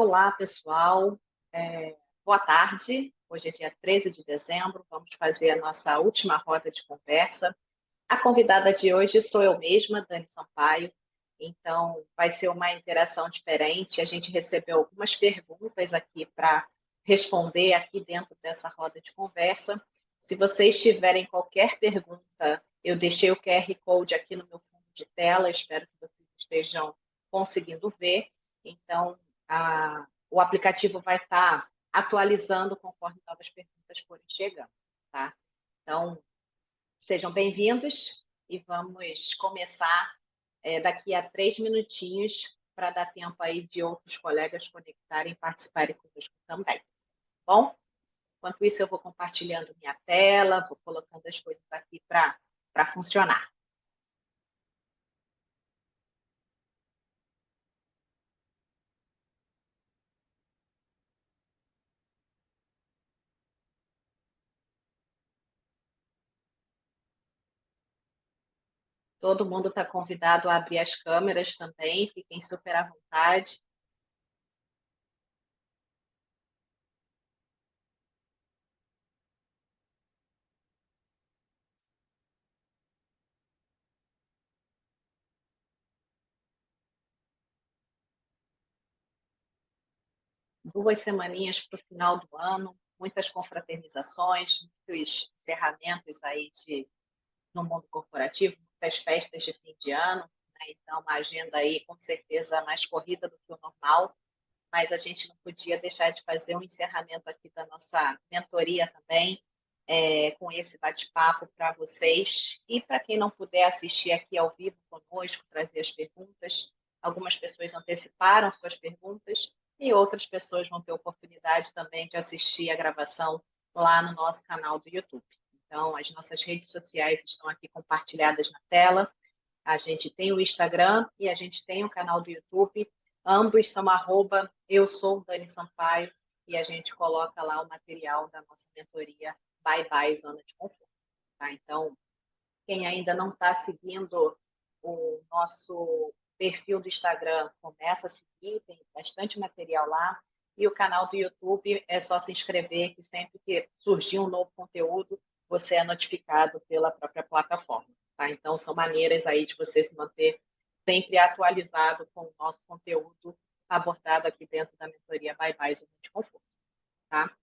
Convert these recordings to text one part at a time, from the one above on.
Olá, pessoal. Boa tarde. Hoje é dia 13 de dezembro. Vamos fazer a nossa última roda de conversa. A convidada de hoje sou eu mesma, Dani Sampaio. Então, vai ser uma interação diferente. A gente recebeu algumas perguntas aqui para responder aqui dentro dessa roda de conversa. Se vocês tiverem qualquer pergunta, eu deixei o QR Code aqui no meu fundo de tela. Espero que vocês estejam conseguindo ver. Então, o aplicativo vai estar atualizando conforme novas perguntas forem chegando, tá? Então, sejam bem-vindos e vamos começar daqui a 3 minutinhos para dar tempo aí de outros colegas conectarem e participarem conosco também. Bom? Enquanto isso, eu vou compartilhando minha tela, vou colocando as coisas aqui para funcionar. Todo mundo está convidado a abrir as câmeras também, fiquem super à vontade. Duas semaninhas para o final do ano, muitas confraternizações, muitos encerramentos aí no mundo corporativo, muitas festas de fim de ano, né? Então, uma agenda aí com certeza mais corrida do que o normal, mas a gente não podia deixar de fazer um encerramento aqui da nossa mentoria também, com esse bate-papo para vocês. E para quem não puder assistir aqui ao vivo conosco, trazer as perguntas, algumas pessoas anteciparam suas perguntas e outras pessoas vão ter oportunidade também de assistir a gravação lá no nosso canal do YouTube. Então, as nossas redes sociais estão aqui compartilhadas na tela. A gente tem o Instagram e a gente tem o canal do YouTube. Ambos são eu sou Dani Sampaio e a gente coloca lá o material da nossa mentoria Bye Bye Zona de Conforto. Tá? Então, quem ainda não está seguindo o nosso perfil do Instagram, começa a seguir, tem bastante material lá. E o canal do YouTube é só se inscrever, que sempre que surgir um novo conteúdo, você é notificado pela própria plataforma. Tá? Então, são maneiras aí de você se manter sempre atualizado com o nosso conteúdo abordado aqui dentro da mentoria Bye Bye Zona de Conforto. Tá?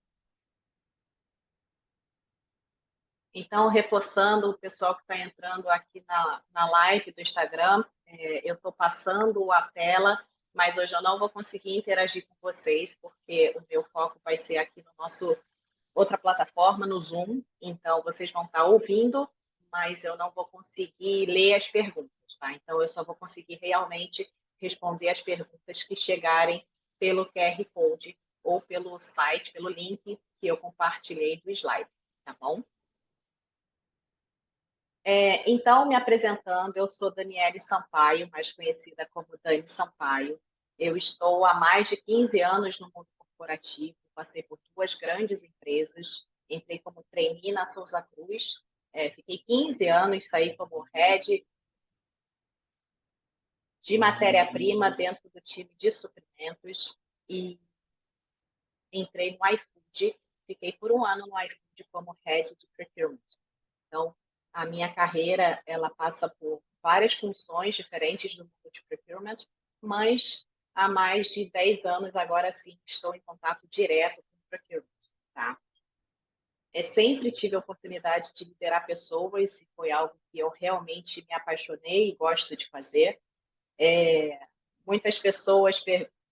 Então, reforçando o pessoal que está entrando aqui na live do Instagram, eu estou passando a tela, mas hoje eu não vou conseguir interagir com vocês, porque o meu foco vai ser aqui no nosso outra plataforma, no Zoom. Então, vocês vão estar ouvindo, mas eu não vou conseguir ler as perguntas, tá? Então, eu só vou conseguir realmente responder as perguntas que chegarem pelo QR Code ou pelo site, pelo link que eu compartilhei do slide, tá bom? Então, me apresentando, eu sou Daniele Sampaio, mais conhecida como Dani Sampaio. Eu estou há mais de 15 anos no mundo corporativo, passei por duas grandes empresas, entrei como trainee na Souza Cruz, fiquei 15 anos, saí como head de matéria-prima dentro do time de suprimentos e entrei no iFood, fiquei por um ano no iFood como head de procurement. Então, a minha carreira ela passa por várias funções diferentes do mundo de procurement, mas há mais de 10 anos, agora sim, estou em contato direto com o procurement. Tá? Sempre tive a oportunidade de liderar pessoas, e foi algo que eu realmente me apaixonei e gosto de fazer. Muitas pessoas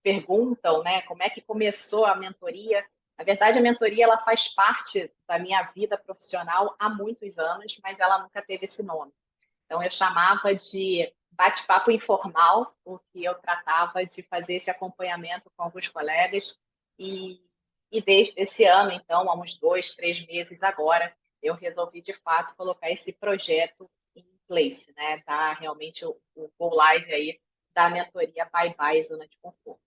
perguntam, né, como é que começou a mentoria. Na verdade, a mentoria ela faz parte da minha vida profissional há muitos anos, mas ela nunca teve esse nome. Então, eu chamava de bate-papo informal, porque eu tratava de fazer esse acompanhamento com alguns colegas. E desde esse ano, então, há uns 2, 3 meses agora, eu resolvi, de fato, colocar esse projeto em place, né? Dar realmente o Go Live aí da mentoria Bye Bye Zona de Conforto.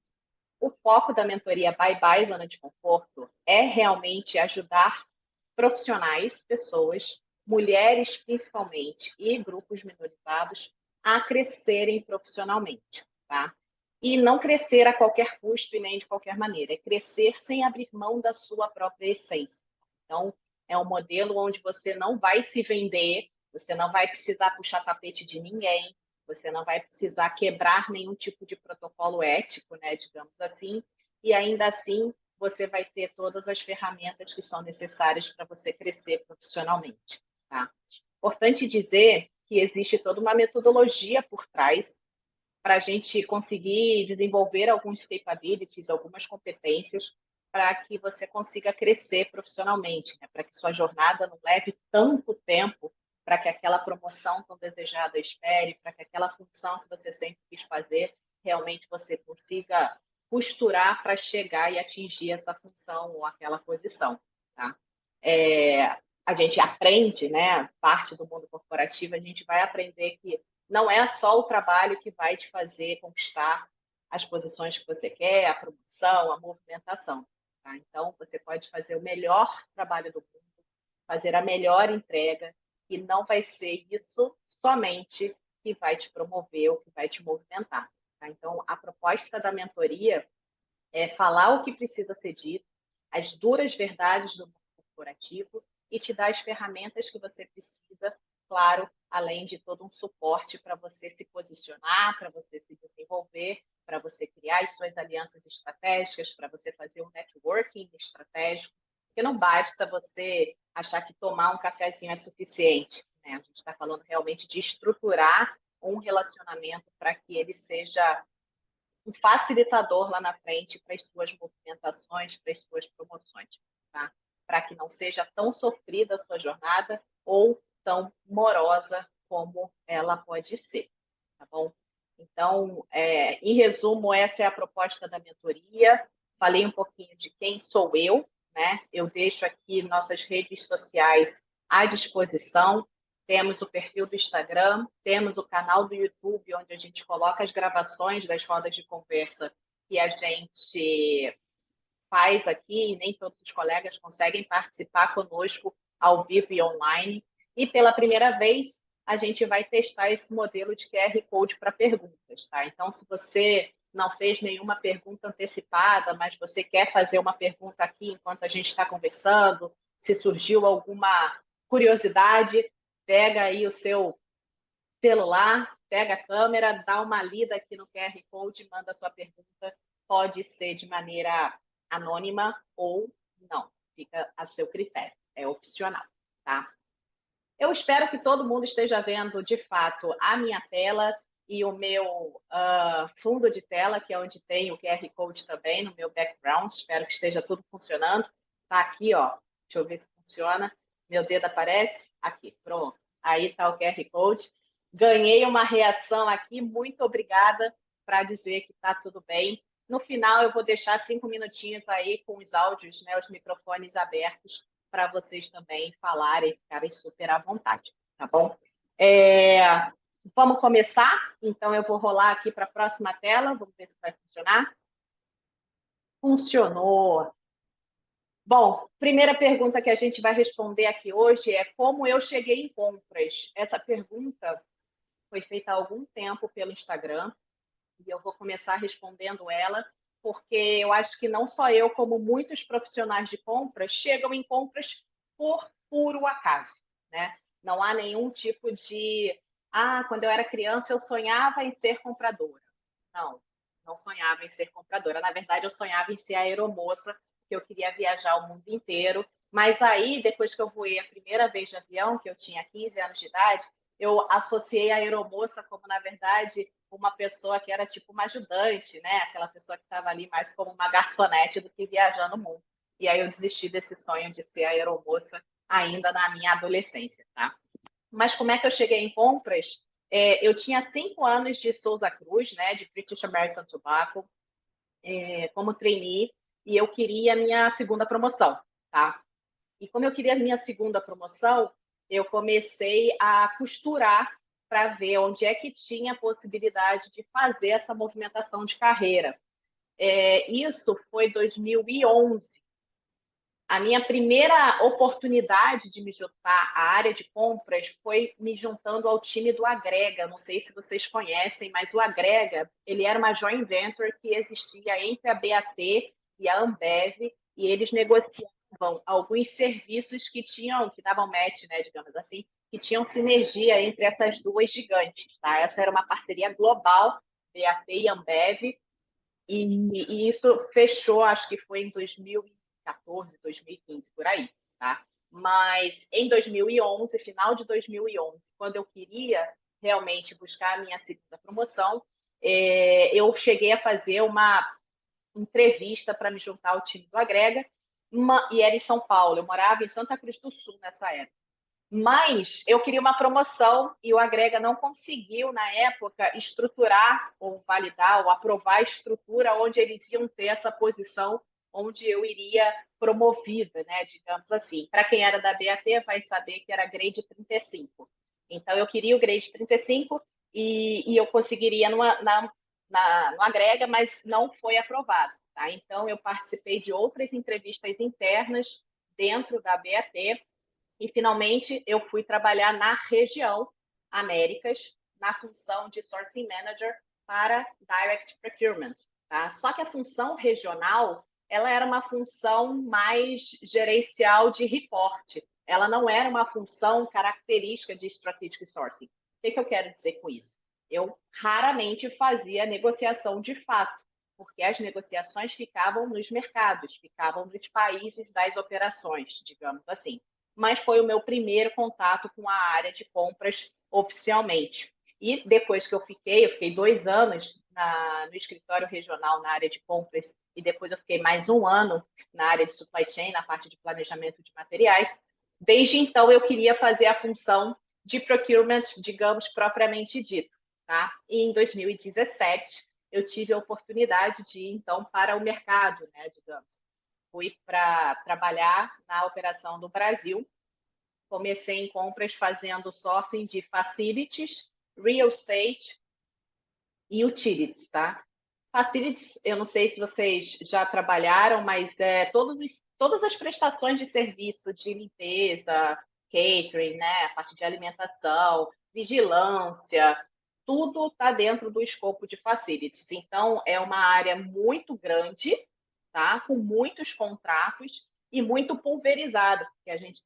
O foco da mentoria Bye Bye Zona de Conforto é realmente ajudar profissionais, pessoas, mulheres principalmente e grupos minorizados a crescerem profissionalmente, tá? e não crescer a qualquer custo e nem de qualquer maneira. É crescer sem abrir mão da sua própria essência. Então, é um modelo onde você não vai se vender, você não vai precisar puxar tapete de ninguém, você não vai precisar quebrar nenhum tipo de protocolo ético, né, digamos assim, e ainda assim você vai ter todas as ferramentas que são necessárias para você crescer profissionalmente. Tá? Importante dizer que existe toda uma metodologia por trás para a gente conseguir desenvolver alguns capabilities, algumas competências para que você consiga crescer profissionalmente, né? Para que sua jornada não leve tanto tempo para que aquela promoção tão desejada espere, para que aquela função que você sempre quis fazer, realmente você consiga costurar para chegar e atingir essa função ou aquela posição. Tá? É, a gente aprende, né? Parte do mundo corporativo, a gente vai aprender que não é só o trabalho que vai te fazer conquistar as posições que você quer, a promoção, a movimentação. Tá? Então, você pode fazer o melhor trabalho do mundo, fazer a melhor entrega, e não vai ser isso somente que vai te promover ou que vai te movimentar. Tá? Então, a proposta da mentoria é falar o que precisa ser dito, as duras verdades do mundo corporativo e te dar as ferramentas que você precisa, claro, além de todo um suporte para você se posicionar, para você se desenvolver, para você criar as suas alianças estratégicas, para você fazer um networking estratégico, porque não basta você achar que tomar um cafezinho é suficiente, né? A gente está falando realmente de estruturar um relacionamento para que ele seja um facilitador lá na frente para as suas movimentações, para as suas promoções, tá? Para que não seja tão sofrida a sua jornada ou tão morosa como ela pode ser, tá bom? Então, em resumo, essa é a proposta da mentoria. Falei um pouquinho de quem sou eu, né? Eu deixo aqui nossas redes sociais à disposição. Temos o perfil do Instagram, temos o canal do YouTube, onde a gente coloca as gravações das rodas de conversa que a gente faz aqui, e nem todos os colegas conseguem participar conosco ao vivo e online. E pela primeira vez, a gente vai testar esse modelo de QR Code para perguntas. Tá? Então, se você não fez nenhuma pergunta antecipada, mas você quer fazer uma pergunta aqui enquanto a gente está conversando, se surgiu alguma curiosidade, pega aí o seu celular, pega a câmera, dá uma lida aqui no QR Code e manda a sua pergunta. Pode ser de maneira anônima ou não. Fica a seu critério. É opcional, tá? Eu espero que todo mundo esteja vendo, de fato, a minha tela e o meu fundo de tela, que é onde tem o QR Code também, no meu background. Espero que esteja tudo funcionando. Tá aqui, ó. Deixa eu ver se funciona. Meu dedo aparece? Aqui, pronto. Aí está o QR Code. Ganhei uma reação aqui. Muito obrigada para dizer que está tudo bem. No final, eu vou deixar 5 minutinhos aí com os áudios, né, os microfones abertos, para vocês também falarem, ficarem super à vontade, tá bom? Vamos começar? Então, eu vou rolar aqui para a próxima tela, vamos ver se vai funcionar. Funcionou! Bom, primeira pergunta que a gente vai responder aqui hoje é como eu cheguei em compras. Essa pergunta foi feita há algum tempo pelo Instagram e eu vou começar respondendo ela, porque eu acho que não só eu, como muitos profissionais de compras, chegam em compras por puro acaso, né? Não há nenhum tipo de quando eu era criança eu sonhava em ser compradora. Não, não sonhava em ser compradora. Na verdade, eu sonhava em ser aeromoça, que eu queria viajar o mundo inteiro. Mas aí, depois que eu voei a primeira vez de avião, que eu tinha 15 anos de idade, eu associei a aeromoça como, na verdade, uma pessoa que era tipo uma ajudante, né? Aquela pessoa que estava ali mais como uma garçonete do que viajando o mundo. E aí eu desisti desse sonho de ser aeromoça ainda na minha adolescência, tá? Mas como é que eu cheguei em compras? Eu tinha 5 anos de Souza Cruz, né? De British American Tobacco, como trainee, e eu queria a minha segunda promoção, tá? E como eu queria a minha segunda promoção, eu comecei a costurar para ver onde é que tinha a possibilidade de fazer essa movimentação de carreira. Isso foi 2011. A minha primeira oportunidade de me juntar à área de compras foi me juntando ao time do Agrega. Não sei se vocês conhecem, mas o Agrega, ele era uma joint venture que existia entre a BAT e a Ambev, e eles negociavam alguns serviços que davam match, né, digamos assim, que tinham sinergia entre essas duas gigantes, tá? Essa era uma parceria global, BAT e Ambev, e isso fechou, acho que foi em 2014, 2015, por aí, tá? Mas em 2011, final de 2011, quando eu queria realmente buscar a minha segunda promoção, eu cheguei a fazer uma entrevista para me juntar ao time do Agrega, e era em São Paulo. Eu morava em Santa Cruz do Sul nessa época. Mas eu queria uma promoção e o Agrega não conseguiu, na época, estruturar ou validar ou aprovar a estrutura onde eles iam ter essa posição onde eu iria promovida, né, digamos assim. Para quem era da BAT vai saber que era grade 35. Então, eu queria o grade 35 e eu conseguiria no Agrega, mas não foi aprovado. Tá? Então, eu participei de outras entrevistas internas dentro da BAT e, finalmente, eu fui trabalhar na região Américas, na função de Sourcing Manager para Direct Procurement. Tá? Só que a função regional ela era uma função mais gerencial de reporte. Ela não era uma função característica de Strategic Sourcing. O que eu quero dizer com isso? Eu raramente fazia negociação de fato, porque as negociações ficavam nos mercados, ficavam nos países das operações, digamos assim. Mas foi o meu primeiro contato com a área de compras oficialmente. E depois que eu fiquei 2 anos no escritório regional na área de compras, e depois eu fiquei mais 1 ano na área de supply chain, na parte de planejamento de materiais. Desde então, eu queria fazer a função de procurement, digamos, propriamente dito. Tá? E em 2017, eu tive a oportunidade de ir, então, para o mercado, né, digamos. Fui para trabalhar na operação do Brasil. Comecei em compras fazendo sourcing de facilities, real estate e utilities, tá? Facilities, eu não sei se vocês já trabalharam, mas todas as prestações de serviço de limpeza, catering, né, a parte de alimentação, vigilância, tudo está dentro do escopo de facilities. Então, é uma área muito grande, tá? Com muitos contratos e muito pulverizado, porque a gente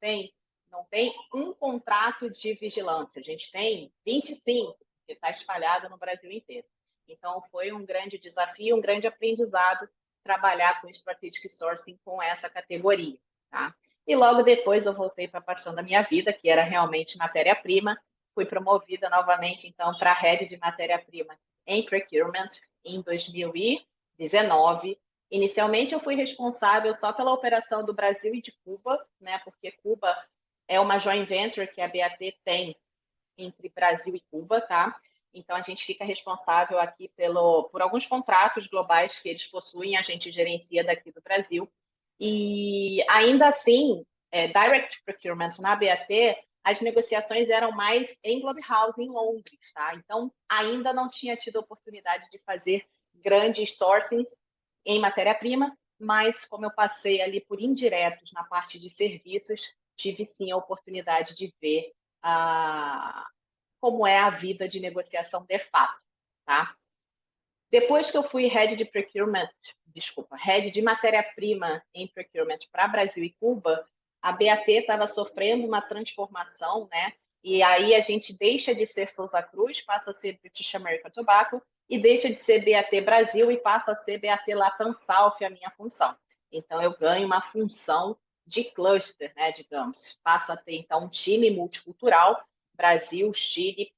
não tem um contrato de vigilância, a gente tem 25, que está espalhado no Brasil inteiro. Então, foi um grande desafio, um grande aprendizado trabalhar com Strategic Sourcing com essa categoria. Tá? E logo depois eu voltei para a paixão da minha vida, que era realmente matéria-prima. Fui promovida novamente, então, para a Head de Matéria-Prima em Procurement em 2019. Inicialmente, eu fui responsável só pela operação do Brasil e de Cuba, né? Porque Cuba é uma joint venture que a BAT tem entre Brasil e Cuba, tá? Então, a gente fica responsável aqui por alguns contratos globais que eles possuem, a gente gerencia daqui do Brasil. E, ainda assim, Direct Procurement na BAT, as negociações eram mais em Clubhouse, em Londres, tá? Então, ainda não tinha tido a oportunidade de fazer grandes sourcings em matéria-prima, mas como eu passei ali por indiretos na parte de serviços, tive sim a oportunidade de ver como é a vida de negociação de fato, tá? Depois que eu fui head de procurement, head de matéria-prima em procurement para Brasil e Cuba, a BAT estava sofrendo uma transformação, né? E aí a gente deixa de ser Souza Cruz, passa a ser British American Tobacco, e deixa de ser BAT Brasil e passa a ser BAT Latam South, a minha função. Então, eu ganho uma função de cluster, né, digamos. Passo a ter, então, um time multicultural, Brasil, Chile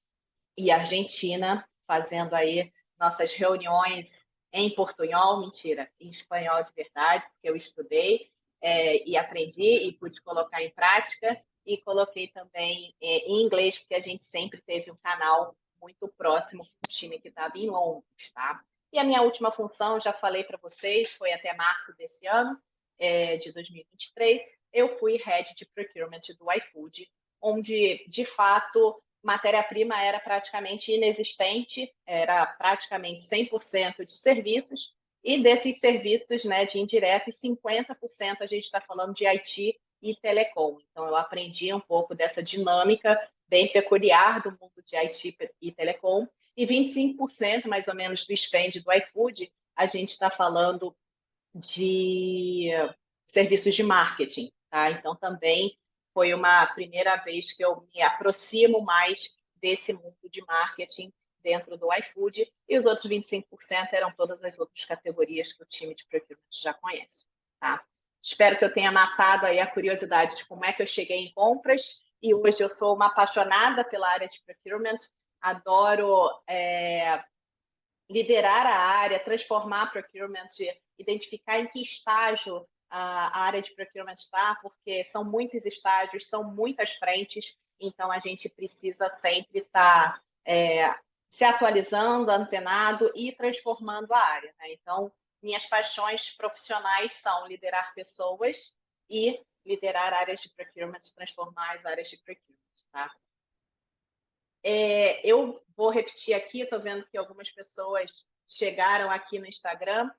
e Argentina, fazendo aí nossas reuniões em portunhol, mentira, em espanhol de verdade, porque eu estudei e aprendi e pude colocar em prática, e coloquei também em inglês, porque a gente sempre teve um canal muito próximo com o time que estava em Londres, tá? E a minha última função, já falei para vocês, foi até março desse ano, de 2023, eu fui head de procurement do iFood, onde, de fato, matéria-prima era praticamente inexistente, era praticamente 100% de serviços, E desses serviços, né, de indiretos, 50% a gente está falando de IT e telecom. Então, eu aprendi um pouco dessa dinâmica bem peculiar do mundo de IT e telecom. E 25%, mais ou menos, do spend do iFood, a gente está falando de serviços de marketing, tá? Então, também foi uma primeira vez que eu me aproximo mais desse mundo de marketing dentro do iFood, e os outros 25% eram todas as outras categorias que o time de procurement já conhece, tá? Espero que eu tenha matado aí a curiosidade de como é que eu cheguei em compras, e hoje eu sou uma apaixonada pela área de procurement, adoro liderar a área, transformar procurement, identificar em que estágio a área de procurement está, porque são muitos estágios, são muitas frentes, então a gente precisa sempre estar se atualizando, antenado e transformando a área, né? Então, minhas paixões profissionais são liderar pessoas e liderar áreas de procurement, transformar as áreas de procurement, tá? Eu vou repetir aqui, estou vendo que algumas pessoas chegaram aqui no Instagram.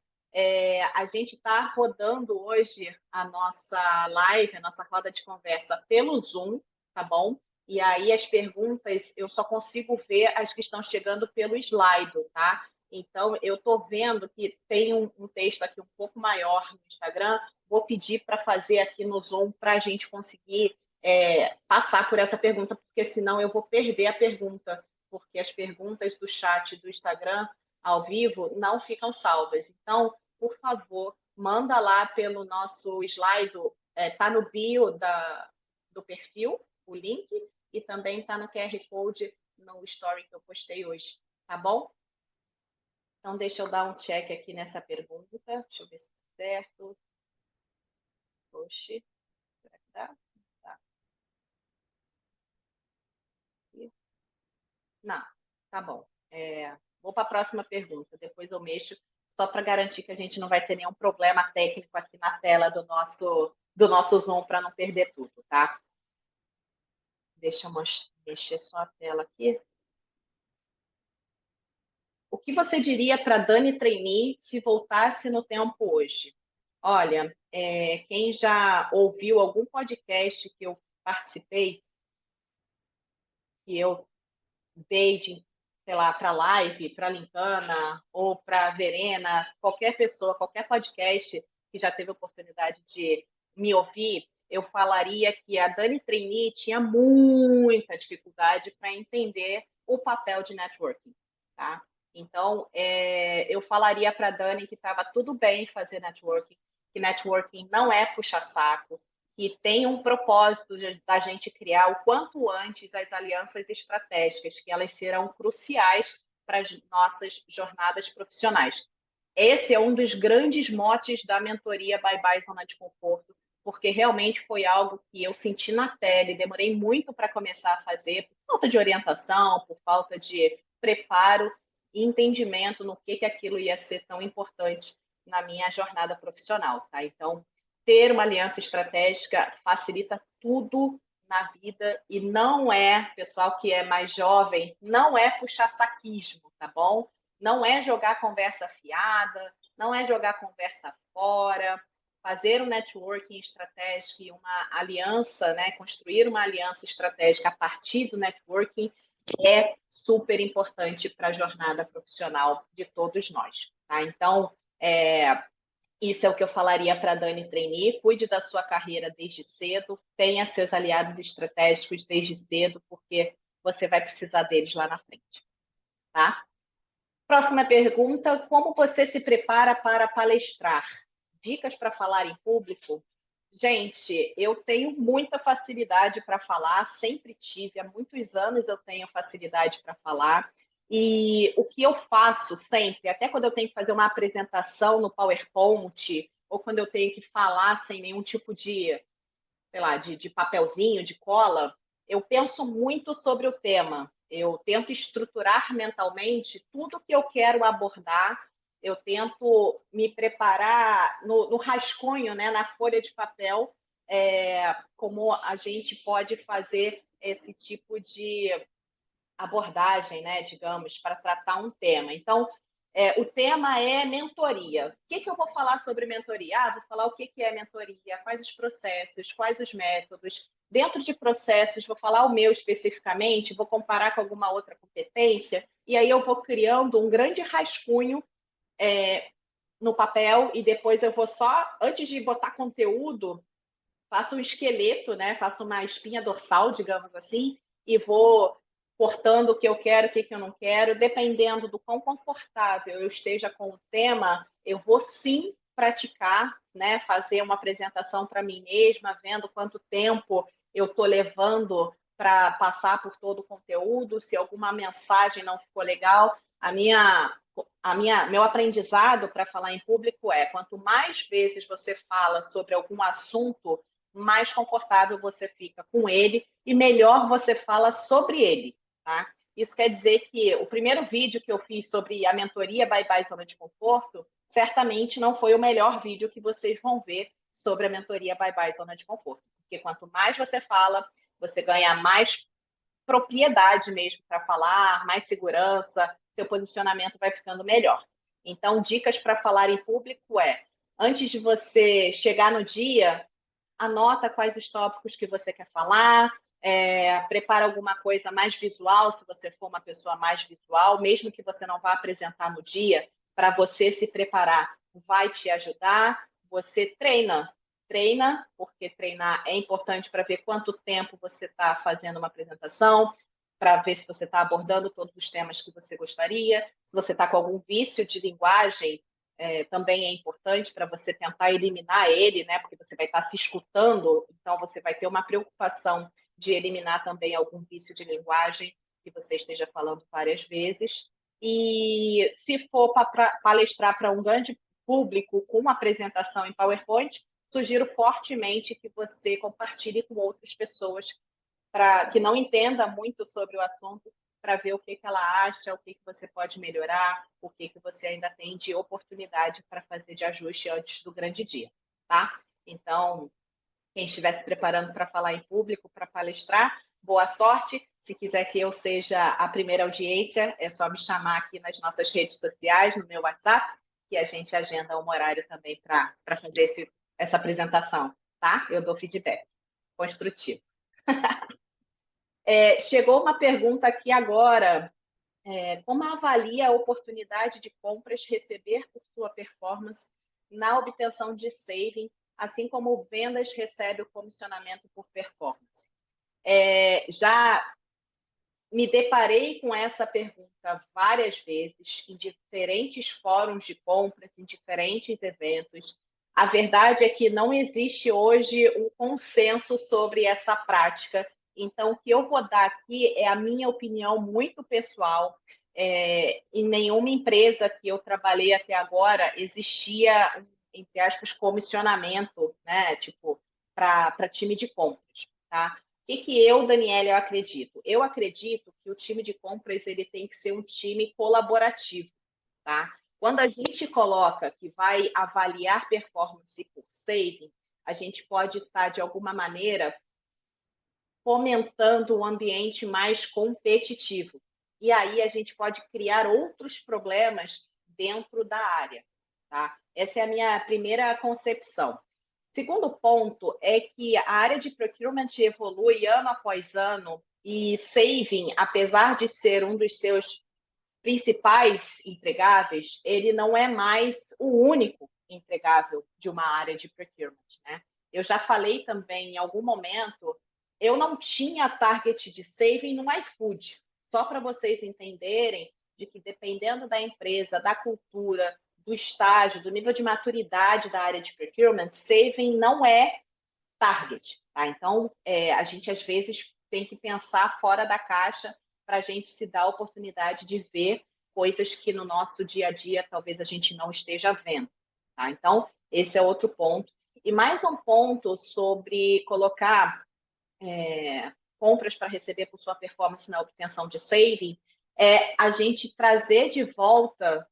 A gente está rodando hoje a nossa live, a nossa roda de conversa pelo Zoom, tá bom? E aí as perguntas eu só consigo ver as que estão chegando pelo Slido, tá? Então, eu estou vendo que tem um texto aqui um pouco maior no Instagram. Vou pedir para fazer aqui no Zoom para a gente conseguir passar por essa pergunta, porque senão eu vou perder a pergunta, porque as perguntas do chat do Instagram ao vivo não ficam salvas. Então, por favor, manda lá pelo nosso slide, está no bio do perfil, o link, e também está no QR Code no story que eu postei hoje, tá bom? Então, deixa eu dar um check aqui nessa pergunta. Deixa eu ver se está certo. Oxi, será que dá? Tá. Não, tá bom. Vou para a próxima pergunta, depois eu mexo, só para garantir que a gente não vai ter nenhum problema técnico aqui na tela do nosso Zoom para não perder tudo, tá? Deixa eu mexer só a tela aqui. O que você diria para Dani Trainee se voltasse no tempo hoje? Olha, quem já ouviu algum podcast que eu participei, que eu dei de, sei lá, para live, para Lincana ou para Verena, qualquer pessoa, qualquer podcast que já teve oportunidade de me ouvir, eu falaria que a Dani Trainee tinha muita dificuldade para entender o papel de networking, tá? Então, eu falaria para a Dani que estava tudo bem fazer networking, que networking não é puxa-saco, que tem um propósito da gente criar o quanto antes as alianças estratégicas, que elas serão cruciais para as nossas jornadas profissionais. Esse é um dos grandes motes da mentoria Bye Bye Zona de Conforto, porque realmente foi algo que eu senti na pele, demorei muito para começar a fazer, por falta de orientação, por falta de preparo e entendimento no que aquilo ia ser tão importante na minha jornada profissional, tá? Então, ter uma aliança estratégica facilita tudo na vida e não é, pessoal que é mais jovem, não é puxar saquismo, tá bom? Não é jogar conversa fiada, não é jogar conversa fora. Fazer um networking estratégico e uma aliança, né, construir uma aliança estratégica a partir do networking é super importante para a jornada profissional de todos nós, tá? Então, isso é o que eu falaria para a Dani Trainee. Cuide da sua carreira desde cedo, tenha seus aliados estratégicos desde cedo, porque você vai precisar deles lá na frente, tá? Próxima pergunta: como você se prepara para palestrar? Dicas para falar em público? Gente, eu tenho muita facilidade para falar, sempre tive, há muitos anos eu tenho facilidade para falar. E o que eu faço sempre, até quando eu tenho que fazer uma apresentação no PowerPoint, ou quando eu tenho que falar sem nenhum tipo de, sei lá, de papelzinho, de cola, eu penso muito sobre o tema. Eu tento estruturar mentalmente tudo que eu quero abordar. Eu tento me preparar no rascunho, né, na folha de papel, como a gente pode fazer esse tipo de abordagem, né, digamos, para tratar um tema. Então, O tema é mentoria. O que eu vou falar sobre mentoria? Vou falar o que é mentoria, quais os processos, quais os métodos. Dentro de processos, vou falar o meu especificamente, vou comparar com alguma outra competência, e aí eu vou criando um grande rascunho no papel, e depois eu vou só, antes de botar conteúdo, faço um esqueleto, né? Faço uma espinha dorsal, digamos assim, e vou cortando o que eu quero, o que eu não quero. Dependendo do quão confortável eu esteja com o tema, eu vou sim praticar, né? Fazer uma apresentação para mim mesma, vendo quanto tempo eu estou levando para passar por todo o conteúdo, se alguma mensagem não ficou legal. Meu aprendizado para falar em público é: quanto mais vezes você fala sobre algum assunto, mais confortável você fica com ele e melhor você fala sobre ele, tá? Isso quer dizer que o primeiro vídeo que eu fiz sobre a mentoria Bye Bye Zona de Conforto, certamente não foi o melhor vídeo que vocês vão ver sobre a mentoria Bye Bye Zona de Conforto. Porque quanto mais você fala, você ganha mais propriedade mesmo para falar, mais segurança, seu posicionamento vai ficando melhor. Então, dicas para falar em público antes de você chegar no dia, anota quais os tópicos que você quer falar, prepara alguma coisa mais visual, se você for uma pessoa mais visual, mesmo que você não vá apresentar no dia, para você se preparar, vai te ajudar. Você treina, porque treinar é importante para ver quanto tempo você está fazendo uma apresentação, para ver se você está abordando todos os temas que você gostaria, se você está com algum vício de linguagem, também é importante para você tentar eliminar ele, né? Porque você vai estar se escutando, então você vai ter uma preocupação de eliminar também algum vício de linguagem que você esteja falando várias vezes. E se for para palestrar para um grande público com uma apresentação em PowerPoint, sugiro fortemente que você compartilhe com outras pessoas que não entenda muito sobre o assunto, para ver o que ela acha, o que você pode melhorar, o que você ainda tem de oportunidade para fazer de ajuste antes do grande dia, tá? Então, quem estiver se preparando para falar em público, para palestrar, boa sorte. Se quiser que eu seja a primeira audiência, é só me chamar aqui nas nossas redes sociais, no meu WhatsApp, que a gente agenda um horário também para fazer essa apresentação, tá? Eu dou feedback construtivo. Chegou uma pergunta aqui agora. Como avalia a oportunidade de compras receber por sua performance na obtenção de saving, assim como vendas recebe o comissionamento por performance? Já me deparei com essa pergunta várias vezes em diferentes fóruns de compras, em diferentes eventos. A verdade é que não existe hoje um consenso sobre essa prática. Então, o que eu vou dar aqui é a minha opinião muito pessoal. Em nenhuma empresa que eu trabalhei até agora existia, entre aspas, comissionamento, né? Tipo, para time de compras, tá? O que eu, Daniela, eu acredito? Eu acredito que o time de compras ele tem que ser um time colaborativo, tá? Quando a gente coloca que vai avaliar performance por saving, a gente pode estar, de alguma maneira, fomentando um ambiente mais competitivo. E aí a gente pode criar outros problemas dentro da área, tá? Essa é a minha primeira concepção. Segundo ponto é que a área de procurement evolui ano após ano e saving, apesar de ser um dos seus principais entregáveis, ele não é mais o único entregável de uma área de procurement, né? Eu já falei também em algum momento, eu não tinha target de saving no iFood, só para vocês entenderem de que dependendo da empresa, da cultura, do estágio, do nível de maturidade da área de procurement, saving não é target, tá? Então, a gente às vezes tem que pensar fora da caixa para a gente se dar a oportunidade de ver coisas que no nosso dia a dia talvez a gente não esteja vendo, tá? Então, esse é outro ponto. E mais um ponto sobre colocar compras para receber por sua performance na obtenção de saving, é a gente trazer de volta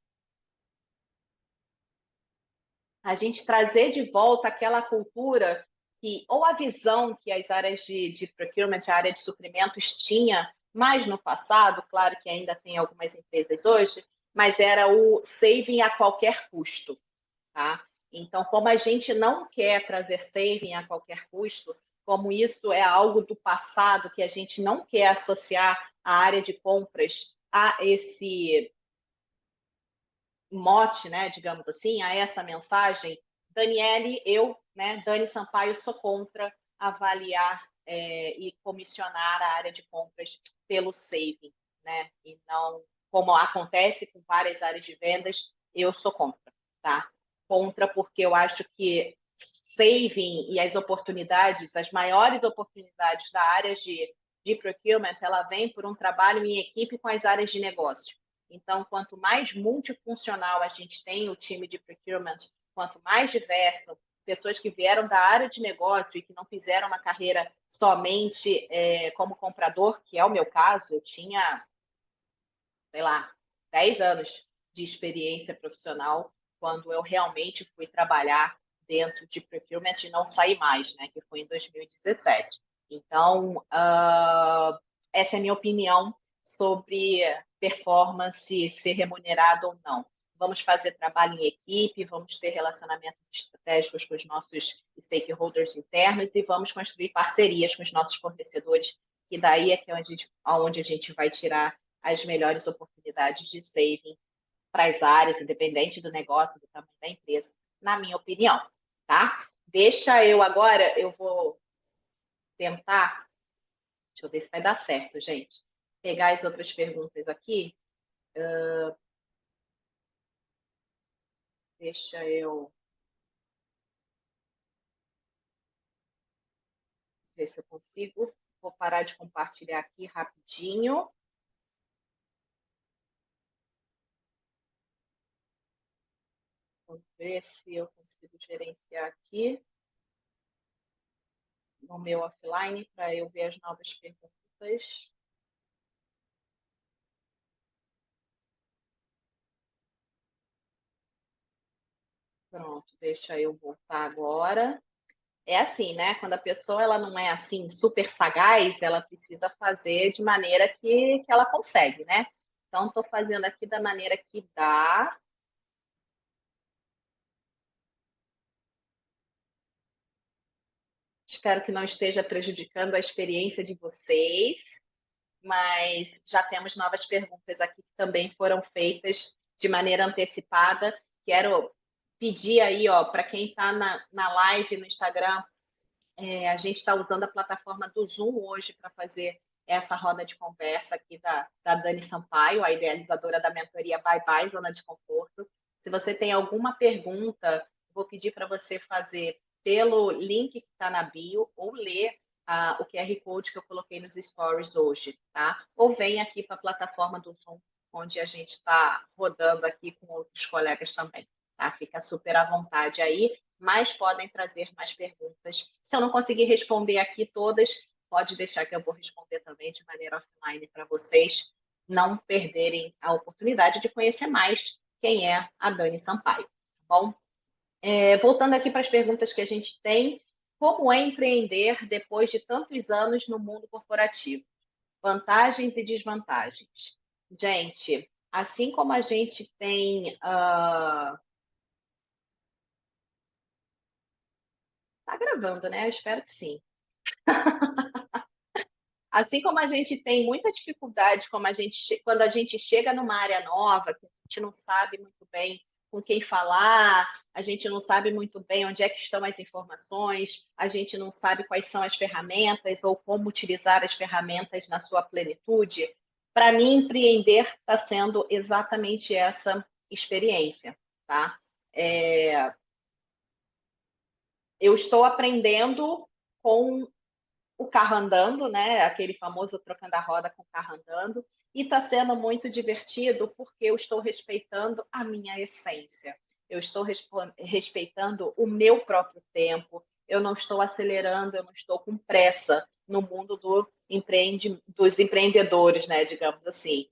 aquela cultura ou a visão que as áreas de procurement, a área de suprimentos tinha mais no passado, claro que ainda tem algumas empresas hoje, mas era o saving a qualquer custo, tá? Então, como a gente não quer trazer saving a qualquer custo, como isso é algo do passado que a gente não quer associar a área de compras a esse mote, né, digamos assim, a essa mensagem, Daniele, eu, né, Dani Sampaio, sou contra avaliar e comissionar a área de compras pelo saving, né? E não, como acontece com várias áreas de vendas, eu sou contra, tá? Contra porque eu acho que saving e as oportunidades, as maiores oportunidades da área de procurement, ela vem por um trabalho em equipe com as áreas de negócio. Então, quanto mais multifuncional a gente tem o time de procurement, quanto mais diverso, pessoas que vieram da área de negócio e que não fizeram uma carreira somente como comprador, que é o meu caso, eu tinha, sei lá, 10 anos de experiência profissional quando eu realmente fui trabalhar dentro de procurement e não saí mais, né, que foi em 2017. Então, essa é a minha opinião sobre performance, ser remunerado ou não. Vamos fazer trabalho em equipe, vamos ter relacionamentos estratégicos com os nossos stakeholders internos e vamos construir parcerias com os nossos fornecedores, e daí é que é onde a gente vai tirar as melhores oportunidades de saving para as áreas, independente do negócio, do tamanho da empresa, na minha opinião, tá? Deixa eu agora, eu vou tentar, deixa eu ver se vai dar certo, gente, pegar as outras perguntas aqui. Deixa eu ver se eu consigo. Vou parar de compartilhar aqui rapidinho. Vou ver se eu consigo gerenciar aqui no meu offline para eu ver as novas perguntas. Pronto, deixa eu voltar agora. É assim, né? Quando a pessoa ela não é assim super sagaz, ela precisa fazer de maneira que ela consegue, né? Então, estou fazendo aqui da maneira que dá. Espero que não esteja prejudicando a experiência de vocês, mas já temos novas perguntas aqui que também foram feitas de maneira antecipada. Quero pedir aí, ó, para quem está na live no Instagram, a gente está usando a plataforma do Zoom hoje para fazer essa roda de conversa aqui da Dani Sampaio, a idealizadora da mentoria Bye Bye Zona de Conforto. Se você tem alguma pergunta, vou pedir para você fazer pelo link que está na bio ou ler o QR Code que eu coloquei nos stories hoje, tá? Ou vem aqui para a plataforma do Zoom, onde a gente está rodando aqui com outros colegas também, tá? Fica super à vontade aí, mas podem trazer mais perguntas. Se eu não conseguir responder aqui todas, pode deixar que eu vou responder também de maneira offline para vocês não perderem a oportunidade de conhecer mais quem é a Dani Sampaio, tá bom? Voltando aqui para as perguntas que a gente tem, como é empreender depois de tantos anos no mundo corporativo? Vantagens e desvantagens. Gente, assim como a gente tem... Tá gravando, né? Eu espero que sim. Assim como a gente tem muita dificuldade quando a gente chega numa área nova, que a gente não sabe muito bem com quem falar, a gente não sabe muito bem onde é que estão as informações, a gente não sabe quais são as ferramentas ou como utilizar as ferramentas na sua plenitude. Para mim, empreender está sendo exatamente essa experiência, tá? Eu estou aprendendo com o carro andando, né? Aquele famoso trocando a roda com o carro andando. E está sendo muito divertido porque eu estou respeitando a minha essência. Eu estou respeitando o meu próprio tempo. Eu não estou acelerando, eu não estou com pressa no mundo dos empreendedores, né? Digamos assim.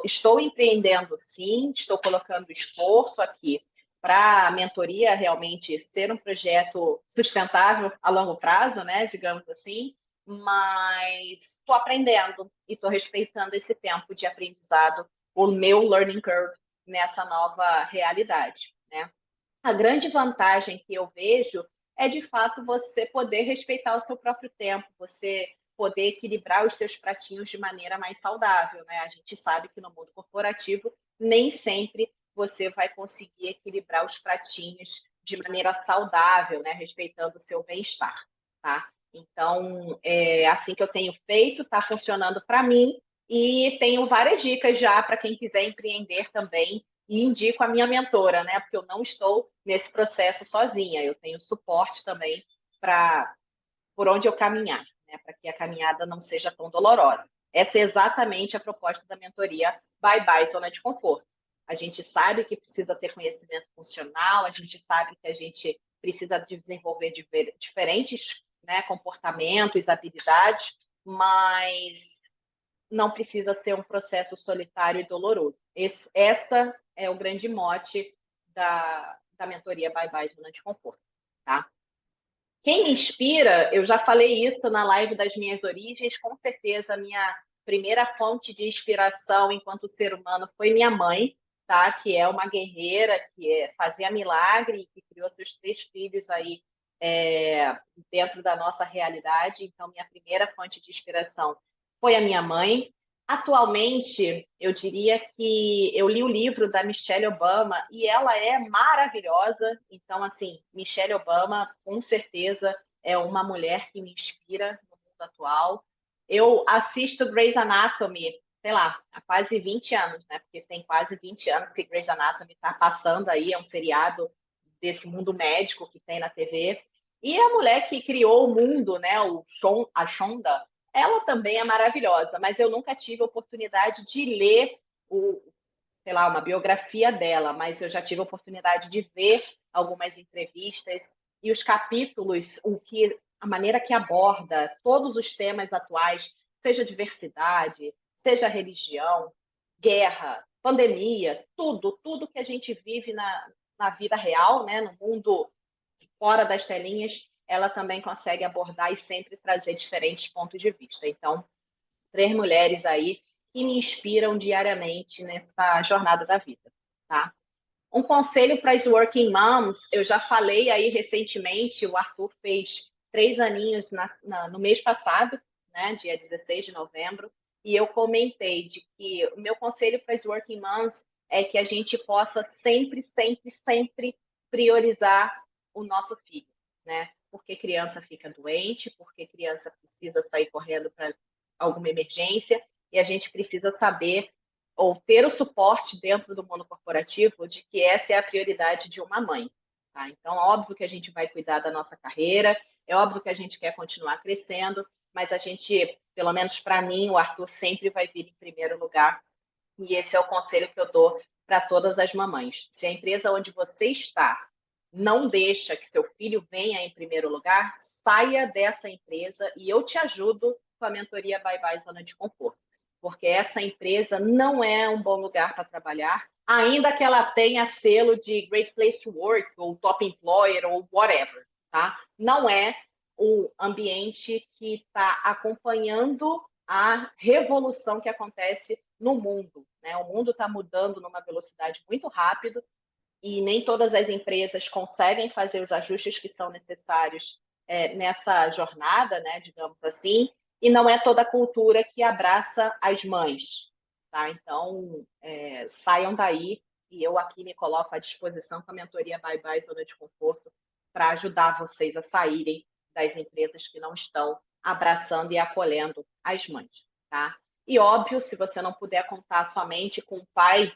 Estou empreendendo, sim, estou colocando esforço aqui para a mentoria realmente ser um projeto sustentável a longo prazo, né, digamos assim, mas estou aprendendo e estou respeitando esse tempo de aprendizado, o meu learning curve nessa nova realidade, né? A grande vantagem que eu vejo é, de fato, você poder respeitar o seu próprio tempo, você poder equilibrar os seus pratinhos de maneira mais saudável, né? A gente sabe que no mundo corporativo nem sempre você vai conseguir equilibrar os pratinhos de maneira saudável, né? Respeitando o seu bem-estar, tá? Então, é assim que eu tenho feito, está funcionando para mim e tenho várias dicas já para quem quiser empreender também e indico a minha mentora, né? Porque eu não estou nesse processo sozinha, eu tenho suporte também para por onde eu caminhar, né? Para que a caminhada não seja tão dolorosa. Essa é exatamente a proposta da mentoria Bye Bye Zona de Conforto. A gente sabe que precisa ter conhecimento funcional, a gente sabe que a gente precisa desenvolver diferentes, né, comportamentos, habilidades, mas não precisa ser um processo solitário e doloroso. Essa é o grande mote da mentoria Bye Bye Zona de Conforto, tá? Quem me inspira, eu já falei isso na live das minhas origens, com certeza a minha primeira fonte de inspiração enquanto ser humano foi minha mãe, tá? Que é uma guerreira, fazia milagre, que criou seus 3 filhos aí dentro da nossa realidade. Então, minha primeira fonte de inspiração foi a minha mãe. Atualmente, eu diria que eu li o livro da Michelle Obama e ela é maravilhosa. Então, assim, Michelle Obama, com certeza, é uma mulher que me inspira no mundo atual. Eu assisto Grey's Anatomy, sei lá, há quase 20 anos, né? Porque tem quase 20 anos que Grey's Anatomy está passando aí, é um seriado desse mundo médico que tem na TV. E a mulher que criou o mundo, né? A Shonda, ela também é maravilhosa, mas eu nunca tive a oportunidade de ler sei lá, uma biografia dela, mas eu já tive a oportunidade de ver algumas entrevistas e os capítulos, a maneira que aborda todos os temas atuais, seja diversidade, seja religião, guerra, pandemia, tudo que a gente vive na vida real, né, no mundo fora das telinhas, ela também consegue abordar e sempre trazer diferentes pontos de vista. Então, 3 mulheres aí que me inspiram diariamente nessa jornada da vida, tá? Um conselho para as working moms, eu já falei aí recentemente, o Arthur fez 3 aninhos no mês passado, né, dia 16 de novembro, e eu comentei de que o meu conselho para as working moms é que a gente possa sempre priorizar o nosso filho, né? Porque criança fica doente, porque criança precisa sair correndo para alguma emergência, e a gente precisa saber ou ter o suporte dentro do mundo corporativo de que essa é a prioridade de uma mãe. Tá? Então, óbvio que a gente vai cuidar da nossa carreira, é óbvio que a gente quer continuar crescendo, mas a gente, pelo menos para mim, o Arthur sempre vai vir em primeiro lugar, e esse é o conselho que eu dou para todas as mamães. Se a empresa onde você está não deixa que seu filho venha em primeiro lugar, saia dessa empresa e eu te ajudo com a mentoria Bye Bye Zona de Conforto, porque essa empresa não é um bom lugar para trabalhar, ainda que ela tenha selo de Great Place to Work, ou Top Employer, ou whatever, tá? Não é o ambiente que está acompanhando a revolução que acontece no mundo, né? O mundo está mudando numa velocidade muito rápida e nem todas as empresas conseguem fazer os ajustes que são necessários nessa jornada, né, digamos assim, e não é toda a cultura que abraça as mães, tá? Então, saiam daí e eu aqui me coloco à disposição com a mentoria Bye Bye Zona de Conforto para ajudar vocês a saírem das empresas que não estão abraçando e acolhendo as mães, tá? E óbvio, se você não puder contar somente com o pai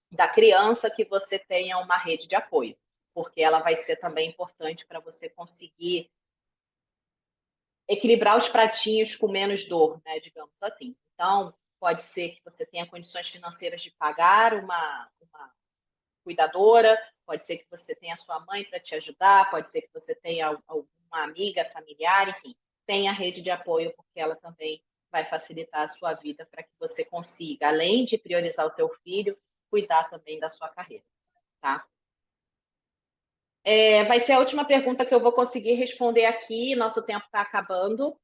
da criança, que você tenha uma rede de apoio, porque ela vai ser também importante para você conseguir equilibrar os pratinhos com menos dor, né, digamos assim. Então, pode ser que você tenha condições financeiras de pagar uma cuidadora, pode ser que você tenha a sua mãe para te ajudar, pode ser que você tenha alguma amiga, familiar, enfim, tenha a rede de apoio, porque ela também vai facilitar a sua vida para que você consiga, além de priorizar o seu filho, cuidar também da sua carreira, tá? Vai ser a última pergunta que eu vou conseguir responder aqui, nosso tempo está acabando.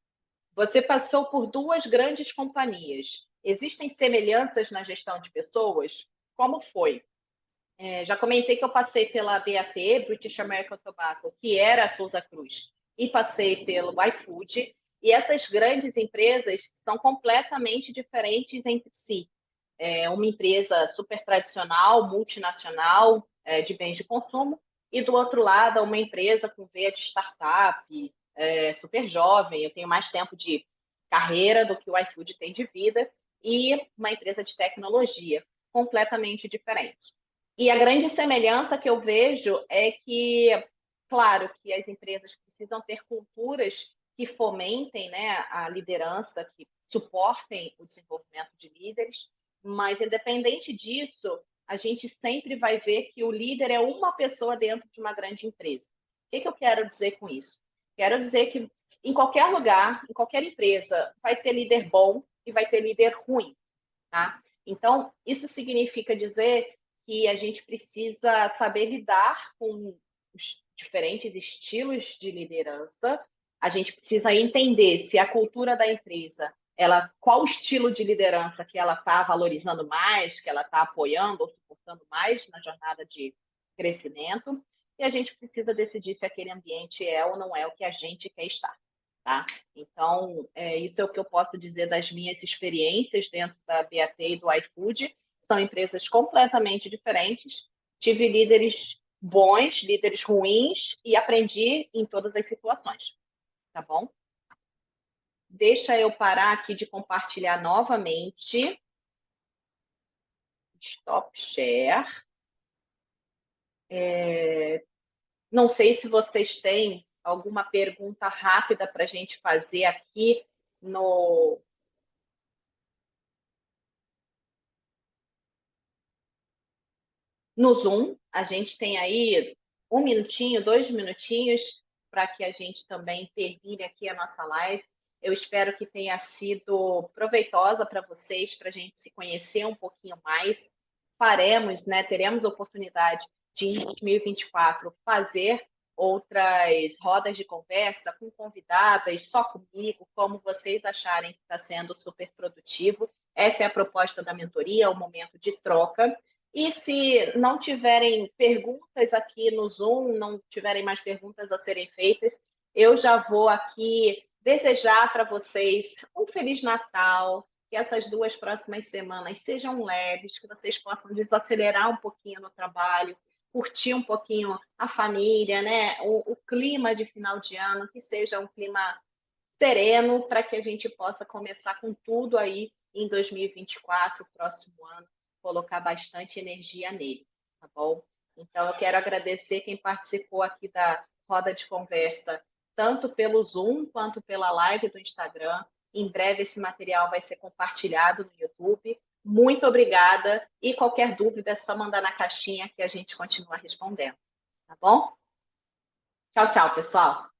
Você passou por 2 grandes companhias. Existem semelhanças na gestão de pessoas? Como foi? Já comentei que eu passei pela BAT, British American Tobacco, que era a Souza Cruz, e passei pelo iFood, e essas grandes empresas são completamente diferentes entre si. Uma empresa super tradicional, multinacional, de bens de consumo, e do outro lado, uma empresa com veia de startup, super jovem. Eu tenho mais tempo de carreira do que o iFood tem de vida, e uma empresa de tecnologia, completamente diferente. E a grande semelhança que eu vejo é que, claro, que as empresas precisam ter culturas que fomentem, né, a liderança, que suportem o desenvolvimento de líderes, mas, independente disso, a gente sempre vai ver que o líder é uma pessoa dentro de uma grande empresa. O que eu quero dizer com isso? Quero dizer que em qualquer lugar, em qualquer empresa, vai ter líder bom e vai ter líder ruim, tá? Então, isso significa dizer que a gente precisa saber lidar com os diferentes estilos de liderança. A gente precisa entender se a cultura da empresa, qual o estilo de liderança que ela está valorizando mais, que ela está apoiando ou suportando mais na jornada de crescimento. E a gente precisa decidir se aquele ambiente é ou não é o que a gente quer estar. Tá? Então, isso é o que eu posso dizer das minhas experiências dentro da BAT e do iFood. São empresas completamente diferentes. Tive líderes bons, líderes ruins e aprendi em todas as situações. Tá bom? Deixa eu parar aqui de compartilhar novamente. Stop share. Não sei se vocês têm alguma pergunta rápida para a gente fazer aqui no Zoom. A gente tem aí 1 minutinho, 2 minutinhos para que a gente também termine aqui a nossa live. Eu espero que tenha sido proveitosa para vocês, para a gente se conhecer um pouquinho mais. Faremos, né, teremos oportunidade de, em 2024, fazer outras rodas de conversa com convidadas, só comigo, como vocês acharem que está sendo super produtivo. Essa é a proposta da mentoria, o momento de troca. E se não tiverem perguntas aqui no Zoom, não tiverem mais perguntas a serem feitas, eu já vou aqui desejar para vocês um Feliz Natal, que essas 2 próximas semanas sejam leves, que vocês possam desacelerar um pouquinho no trabalho, curtir um pouquinho a família, né? O clima de final de ano, que seja um clima sereno, para que a gente possa começar com tudo aí em 2024, próximo ano, colocar bastante energia nele, tá bom? Então, eu quero agradecer quem participou aqui da roda de conversa, tanto pelo Zoom quanto pela live do Instagram. Em breve esse material vai ser compartilhado no YouTube. Muito obrigada e qualquer dúvida é só mandar na caixinha que a gente continua respondendo, tá bom? Tchau, tchau, pessoal.